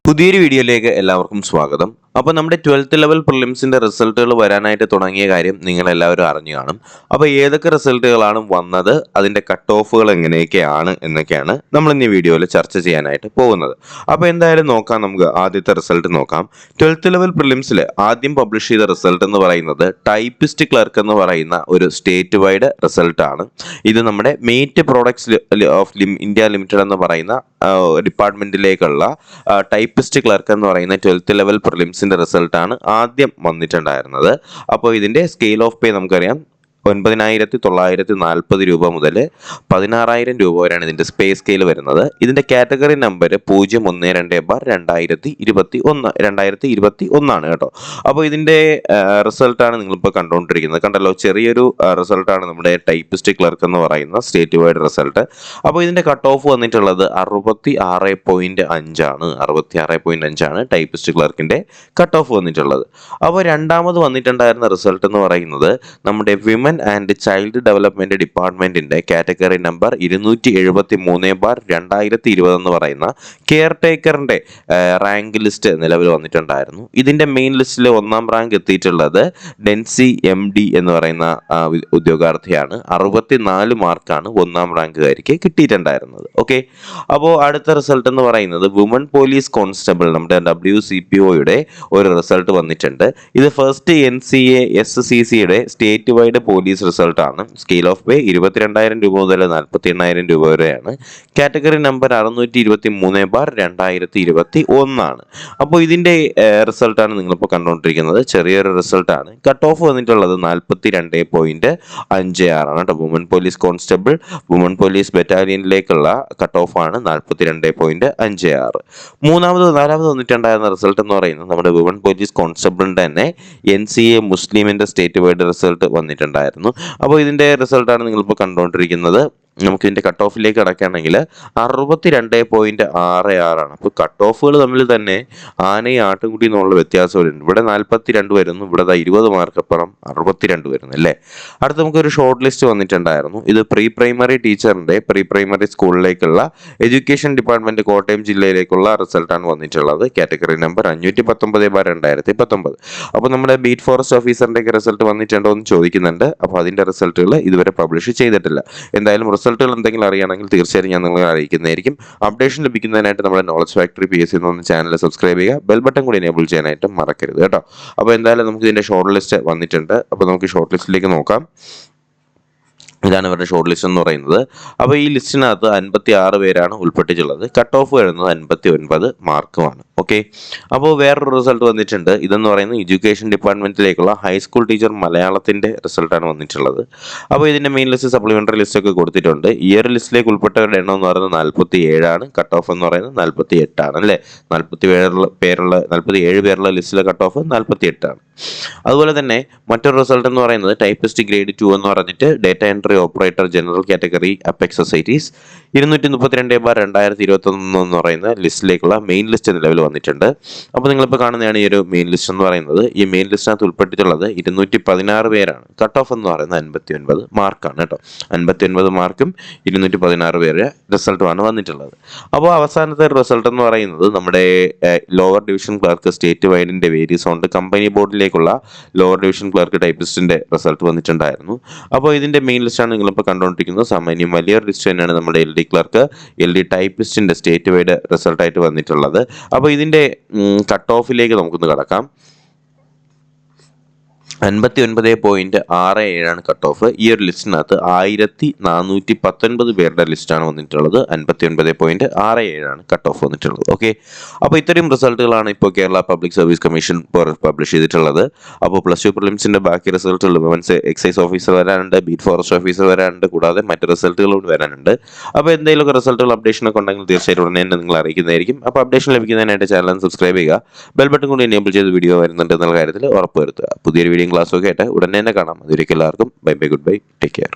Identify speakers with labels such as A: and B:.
A: പുതിയൊരു വീഡിയോയിലേക്ക് എല്ലാവർക്കും സ്വാഗതം. അപ്പോൾ നമ്മുടെ 12th ലെവൽ പ്രിലിംസിൻ്റെ റിസൾട്ടുകൾ വരാനായിട്ട് തുടങ്ങിയ കാര്യം നിങ്ങളെല്ലാവരും അറിഞ്ഞു കാണും. അപ്പോൾ ഏതൊക്കെ റിസൾട്ടുകളാണ് വന്നത്, അതിൻ്റെ കട്ട് ഓഫുകൾ എങ്ങനെയൊക്കെയാണ് എന്നൊക്കെയാണ് നമ്മൾ ഇന്ന് ഈ വീഡിയോയിൽ ചർച്ച ചെയ്യാനായിട്ട് പോകുന്നത്. അപ്പോൾ എന്തായാലും നോക്കാം, നമുക്ക് ആദ്യത്തെ റിസൾട്ട് നോക്കാം. 12th ലെവൽ പ്രിലിംസിൽ ആദ്യം പബ്ലിഷ് ചെയ്ത റിസൾട്ട് എന്ന് പറയുന്നത് ടൈപ്പിസ്റ്റ് ക്ലർക്ക് എന്ന് പറയുന്ന ഒരു സ്റ്റേറ്റ് വൈഡ് റിസൾട്ടാണ്. ഇത് നമ്മുടെ mate products of India limited എന്ന് പറയുന്ന ഡിപ്പാർട്ട്മെൻറ്റിലേക്കുള്ള ടൈപ്പിസ്റ്റ് ക്ലർക്ക് എന്ന് പറയുന്ന 12th ലെവൽ പ്രിലിംസിൻ്റെ റിസൾട്ടാണ് ആദ്യം വന്നിട്ടുണ്ടായിരുന്നത്. അപ്പോൾ ഇതിൻ്റെ സ്കെയിൽ ഓഫ് പേ നമുക്കറിയാം 9,940 രൂപ മുതൽ 16,000 രൂപ വരെയാണ് ഇതിൻ്റെ പേ സ്കെയിൽ വരുന്നത്. ഇതിൻ്റെ കാറ്റഗറി നമ്പർ 012/2021 കേട്ടോ. അപ്പോൾ ഇതിൻ്റെ റിസൾട്ടാണ് നിങ്ങളിപ്പോൾ കണ്ടുകൊണ്ടിരിക്കുന്നത്. കണ്ടല്ലോ, ചെറിയൊരു റിസൾട്ടാണ് നമ്മുടെ ടൈപ്പിസ്റ്റ് ക്ലർക്ക് എന്ന് പറയുന്ന സ്റ്റേറ്റ് വൈഡ് റിസൾട്ട്. അപ്പോൾ ഇതിൻ്റെ കട്ട് ഓഫ് വന്നിട്ടുള്ളത് 66.5 ആണ് ടൈപ്പിസ്റ്റ് ക്ലർക്കിൻ്റെ കട്ട് ഓഫ് വന്നിട്ടുള്ളത്. അപ്പോൾ രണ്ടാമത് വന്നിട്ടുണ്ടായിരുന്ന റിസൾട്ട് എന്ന് പറയുന്നത് നമ്മുടെ വിമൻ ആൻഡ് ചൈൽഡ് ഡെവലപ്മെന്റ് ഡിപ്പാർട്ട്മെന്റിന്റെ കാറ്റഗറി നമ്പർ 273/2020 എന്ന് പറയുന്ന കെയർ ടേക്കറിന്റെ റാങ്ക് ലിസ്റ്റ് നിലവിൽ വന്നിട്ടുണ്ടായിരുന്നു. ഇതിന്റെ മെയിൻ ലിസ്റ്റിൽ 1ാം റാങ്ക് എത്തിയിട്ടുള്ളത് ഡെൻസി MD എന്ന് പറയുന്ന ഉദ്യോഗാർത്ഥിയാണ്. 64 മാർക്കാണ് 1ാം റാങ്കുകാരിക്ക് കിട്ടിയിട്ടുണ്ടായിരുന്നത്. ഓക്കെ, അപ്പോൾ അടുത്ത റിസൾട്ട് എന്ന് പറയുന്നത് വുമൺ പോലീസ് കോൺസ്റ്റബിൾ നമ്മുടെ WCPOയുടെ ഒരു റിസൾട്ട് വന്നിട്ടുണ്ട്. ഇത് ഫസ്റ്റ് NCA SCCയുടെ സ്റ്റേറ്റ് വൈഡ് പോലീസ് റിസൾട്ടാണ്. സ്കെയിൽ ഓഫ് പേ 22,000 രൂപ മുതൽ 48,000 രൂപ വരെയാണ്. കാറ്റഗറി നമ്പർ 623/2021 ആണ്. അപ്പോൾ ഇതിൻ്റെ റിസൾട്ടാണ് നിങ്ങളിപ്പോൾ കണ്ടുകൊണ്ടിരിക്കുന്നത്. ചെറിയൊരു റിസൾട്ടാണ്. കട്ട് ഓഫ് വന്നിട്ടുള്ളത് 42.56 ആണ് കേട്ടോ. Woman police constable woman police ബറ്റാലിയനിലേക്കുള്ള കട്ട് ഓഫാണ് 42.56. നാലാമത് വന്നിട്ടുണ്ടായിരുന്ന റിസൾട്ട് എന്ന് പറയുന്നത് നമ്മുടെ വുമൺ പോലീസ് കോൺസ്റ്റബിളിൻ്റെ തന്നെ NCA മുസ്ലിമിൻ്റെ സ്റ്റേറ്റ് വൈഡ് റിസൾട്ട് വന്നിട്ടുണ്ടായിരുന്നു. അപ്പോൾ ഇതിൻ്റെ റിസൾട്ടാണ് നിങ്ങളിപ്പോൾ കണ്ടുകൊണ്ടിരിക്കുന്നത്. നമുക്ക് ഇതിൻ്റെ കട്ട് ഓഫിലേക്ക് കിടക്കുകയാണെങ്കിൽ 62.66 ആണ്. അപ്പോൾ കട്ട് ഓഫുകൾ തമ്മിൽ തന്നെ ആനയും ആട്ടുംകുട്ടി എന്നുള്ള വ്യത്യാസം വരുന്നുണ്ട്. ഇവിടെ 42 വരുന്നു, ഇവിടെ 20 മാർക്ക് അപ്പുറം 62 വരുന്നു അല്ലേ. അടുത്ത് നമുക്കൊരു ഷോർട്ട് ലിസ്റ്റ് വന്നിട്ടുണ്ടായിരുന്നു. ഇത് പ്രീ പ്രൈമറി ടീച്ചറിൻ്റെ പ്രീ പ്രൈമറി സ്കൂളിലേക്കുള്ള എഡ്യൂക്കേഷൻ ഡിപ്പാർട്ട്മെൻറ്റ് കോട്ടയം ജില്ലയിലേക്കുള്ള റിസൾട്ടാണ് വന്നിട്ടുള്ളത്. Category number 519/2019. അപ്പോൾ നമ്മുടെ ബീറ്റ് ഫോറസ്റ്റ് ഓഫീസറിൻ്റെയൊക്കെ റിസൾട്ട് വന്നിട്ടുണ്ടോ എന്ന് ചോദിക്കുന്നുണ്ട്. അപ്പോൾ അതിൻ്റെ റിസൾട്ടുകൾ ഇതുവരെ പബ്ലിഷ് ചെയ്തിട്ടില്ല. എന്തായാലും റിസൾട്ടുകൾ എന്തെങ്കിലും അറിയണമെങ്കിൽ തീർച്ചയായും ഞാൻ നിങ്ങളെ അറിയിക്കുന്നതായിരിക്കും. അപ്ഡേഷൻ ലഭിക്കുന്നതിനായിട്ട് നമ്മുടെ നോളജ് ഫാക്ടറി PSC എന്ന ചാനൽ സബ്സ്ക്രൈബ് ചെയ്യുക. ബെൽ ബട്ടൺ കൂടി എനേബിൾ ചെയ്യാനായിട്ട് മറക്കരുത് കേട്ടോ. അപ്പോൾ എന്തായാലും നമുക്ക് ഇതിൻ്റെ ഷോർട്ട് ലിസ്റ്റ് വന്നിട്ടുണ്ട്. അപ്പോൾ നമുക്ക് ഷോർട്ട് ലിസ്റ്റിലേക്ക് നോക്കാം. ഇതാണ് ഇവരുടെ ഷോർട്ട് ലിസ്റ്റ് എന്ന് പറയുന്നത്. അപ്പോൾ ഈ ലിസ്റ്റിനകത്ത് 56 പേരാണ് ഉൾപ്പെട്ടിട്ടുള്ളത്. കട്ട് ഓഫ് വരുന്നത് 59 മാർക്കുമാണ്. ഓക്കെ, അപ്പോൾ വേറൊരു റിസൾട്ട് വന്നിട്ടുണ്ട്. ഇതെന്ന് പറയുന്നത് എഡ്യൂക്കേഷൻ ഡിപ്പാർട്ട്മെൻറ്റിലേക്കുള്ള ഹൈസ്കൂൾ ടീച്ചർ മലയാളത്തിൻ്റെ റിസൾട്ടാണ് വന്നിട്ടുള്ളത്. അപ്പോൾ ഇതിൻ്റെ മെയിൻ ലിസ്റ്റ് സപ്ലിമെൻ്ററി ലിസ്റ്റൊക്കെ കൊടുത്തിട്ടുണ്ട്. ഈ ഒരു ലിസ്റ്റിലേക്ക് ഉൾപ്പെട്ടവരുടെ എണ്ണം എന്ന് പറയുന്നത് 47 ആണ്. കട്ട് ഓഫ് എന്ന് പറയുന്നത് 48 ആണ് അല്ലേ. 47 പേരുള്ള ലിസ്റ്റിലെ കട്ട് ഓഫ് 48 ആണ്. അതുപോലെ തന്നെ മറ്റൊരു റിസൾട്ട് എന്ന് പറയുന്നത് ടൈപ്പിസ്റ്റ് ഗ്രേഡ് 2 എന്ന് പറഞ്ഞിട്ട് data entry operator general category apex societies 232/2021 എന്ന് പറയുന്ന ലിസ്റ്റിലേക്കുള്ള മെയിൻ ലിസ്റ്റ് നിലവിൽ വന്നിട്ടുണ്ട്. അപ്പോൾ നിങ്ങളിപ്പോൾ കാണുന്നതാണ് ഈ ഒരു മെയിൻ ലിസ്റ്റ് എന്ന് പറയുന്നത്. ഈ മെയിൻ ലിസ്റ്റിനകത്ത് ഉൾപ്പെട്ടിട്ടുള്ളത് 216 പേരാണ്. കട്ട് ഓഫ് എന്ന് പറയുന്നത് 59 മാർക്കാണ് കേട്ടോ. 59 മാർക്കും 216 പേരുടെ റിസൾട്ടുമാണ് വന്നിട്ടുള്ളത്. അപ്പോൾ അവസാനത്തെ റിസൾട്ട് എന്ന് പറയുന്നത് നമ്മുടെ ലോവർ ഡിവിഷൻ ക്ലർക്ക് സ്റ്റേറ്റ് വൈഡിൻ്റെ വേരിയസ് ഉണ്ട് കമ്പനി ബോർഡിലേക്കുള്ള ലോവർ ഡിവിഷൻ ക്ലർക്ക് ടൈപ്പിസ്റ്റിൻ്റെ റിസൾട്ട് വന്നിട്ടുണ്ടായിരുന്നു. അപ്പോൾ ഇതിൻ്റെ മെയിൻ ലിസ്റ്റാണ് നിങ്ങളിപ്പോൾ കണ്ടുകൊണ്ടിരിക്കുന്നത്. സാമാന്യം വലിയൊരു ലിസ്റ്റ് തന്നെയാണ് നമ്മുടെ LD ക്ലർക്ക് LD ടൈപ്പിസ്റ്റിൻ്റെ സ്റ്റേറ്റ് വൈഡ് റിസൾട്ടായിട്ട് വന്നിട്ടുള്ളത്. അപ്പോൾ ഇതിൻ്റെ കട്ട് ഓഫിലേക്ക് നമുക്കൊന്ന് കടക്കാം. 59.67 കട്ട് ഓഫ്. ഈ ഒരു ലിസ്റ്റിനകത്ത് 1419 പേരുടെ ലിസ്റ്റാണ് വന്നിട്ടുള്ളത്. 59.67 കട്ട് ഓഫ് വന്നിട്ടുള്ളത്. ഓക്കെ, അപ്പോൾ ഇത്രയും റിസൾട്ടുകളാണ് ഇപ്പോൾ Kerala public service commission publish ചെയ്തിട്ടുള്ളത്. അപ്പോൾ +2 പ്രിലിംസിൻ്റെ ബാക്കി റിസൾട്ടുകൾ വിമൻസ് എക്സൈസ് ഓഫീസർ വരാനുണ്ട്, ബീറ്റ് ഫോറസ്റ്റ് ഓഫീസർ വരാനുണ്ട്, കൂടാതെ മറ്റ് റിസൾട്ടുകളോട് വരാനുണ്ട്. അപ്പോൾ എന്തെങ്കിലുമൊക്കെ റിസൾട്ടുകൾ അപ്ഡേഷനൊക്കെ ഉണ്ടെങ്കിൽ തീർച്ചയായിട്ടും ഉടനെ തന്നെ നിങ്ങൾ അറിയിക്കുന്നതായിരിക്കും. അപ്പോൾ അപ്ഡേഷൻ ലഭിക്കുന്നതിനായിട്ട് ചാനൽ സബ്സ്ക്രൈബ് ചെയ്യുക. ബെൽ ബട്ടൺ കൂടി എനേബിൾ ചെയ്ത് വീഡിയോ വരുന്നുണ്ട് എന്നുള്ള കാര്യത്തിൽ ഉറപ്പുവരുത്തുക. പുതിയൊരു വീഡിയോ ക്ലാസ്സൊക്കെ ആയിട്ട് ഉടനെ തന്നെ കാണാം. അതുവരേക്കും എല്ലാവർക്കും bye bye, good bye, take care.